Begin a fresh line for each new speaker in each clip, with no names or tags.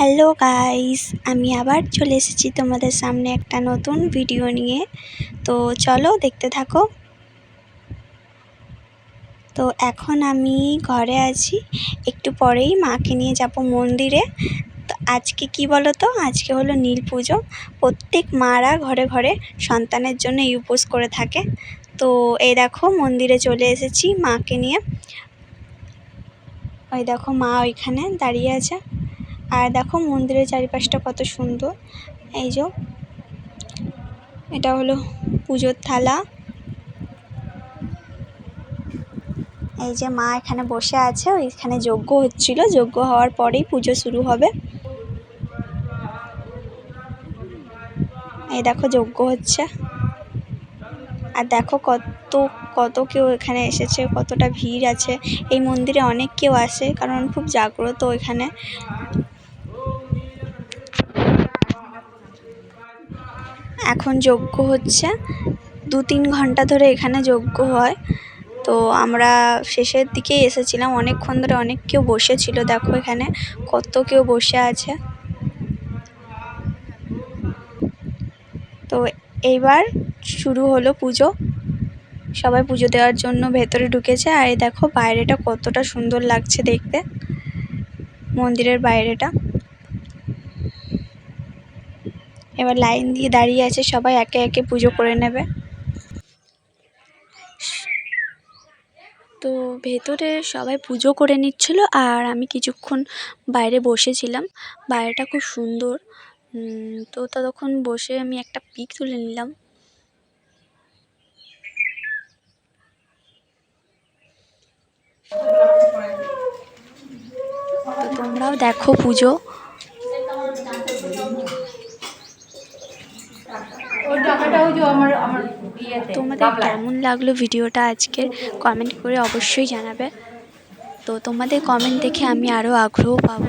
Hello guys, আমি আবার চলে এসেছি তোমাদের সামনে একটা নতুন ভিডিও নিয়ে। তো চলো দেখতে থাকো। তো এখন আমি ঘরে আছি, একটু পরেই মাকে নিয়ে যাব মন্দিরে। তো আজকে কি বলো তো, আজকে হলো নীল পুজো। প্রত্যেক মারা ঘরে ঘরে সন্তানের জন্য এই উপোস করে থাকে। তো এই দেখো মন্দিরে চলে এসেছি মাকে নিয়ে। ওই দেখো মা ওইখানে দাঁড়িয়ে আছে। আর দেখো মন্দিরের চারিপাশটা কত সুন্দর। এই যে এটা হলো পুজোর থালা। এই যে মা এখানে বসে আছে, ওইখানে যজ্ঞ হচ্ছিল, যজ্ঞ হওয়ার পরেই পুজো শুরু হবে। এই দেখো যজ্ঞ হচ্ছে। আর দেখো কত কত কেউ এখানে এসেছে, কতটা ভিড় আছে। এই মন্দিরে অনেক কেউ আসে, কারণ খুব জাগ্রত এখানে। এখন যজ্ঞ হচ্ছে, 2-3 ঘন্টা ধরে এখানে যজ্ঞ হয়। তো আমরা শেষের দিকেই এসেছিলাম, অনেকক্ষণ ধরে অনেক কেউ বসেছিল। দেখো এখানে কত কেউ বসে আছে। তো এইবার শুরু হলো পুজো। সবাই পুজো দেওয়ার জন্য ভেতরে ঢুকেছে। আর এই দেখো বাইরেটা কতটা সুন্দর লাগছে দেখতে, মন্দিরের বাইরেটা। এবার লাইন দিয়ে দাঁড়িয়ে আছে, সবাই একে একে পুজো করে নেবে। তো ভেতরে সবাই পুজো করে নিচ্ছিল, আর আমি কিছুক্ষণ বাইরে বসেছিলাম। বাইরেটা খুব সুন্দর। তো ততক্ষণ বসে আমি একটা পিক তুলে নিলাম। তো তোমরাও দেখো পুজো। তোমাদের কেমন লাগলো ভিডিওটা আজকে কমেন্ট করে অবশ্যই জানাবে। তো তোমাদের কমেন্ট দেখে আমি আরও আগ্রহ পাবো।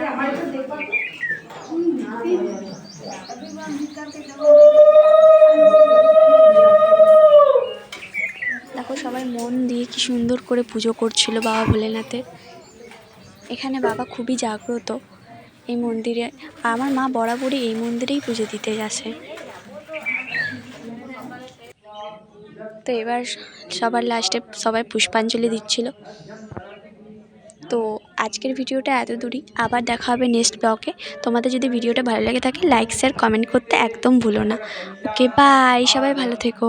দেখো সবাই মন দিয়ে কি সুন্দর করে পুজো করছিল বাবা ভোলেনাথের। এখানে বাবা খুবই জাগ্রত এই মন্দিরে। আমার মা বরাবরই এই মন্দিরেই পুজো দিতে আসে। তো এবার সবার লাস্টে সবাই পুষ্পাঞ্জলি দিচ্ছিল। তো আজকের ভিডিওটা এত দূরই, আবার দেখা হবে নেক্সট ব্লগে। তোমাদের যদি ভিডিওটা ভালো লেগে থাকে লাইক শেয়ার কমেন্ট করতে একদম ভুলো না। ওকে বাই, সবাই ভালো থেকো।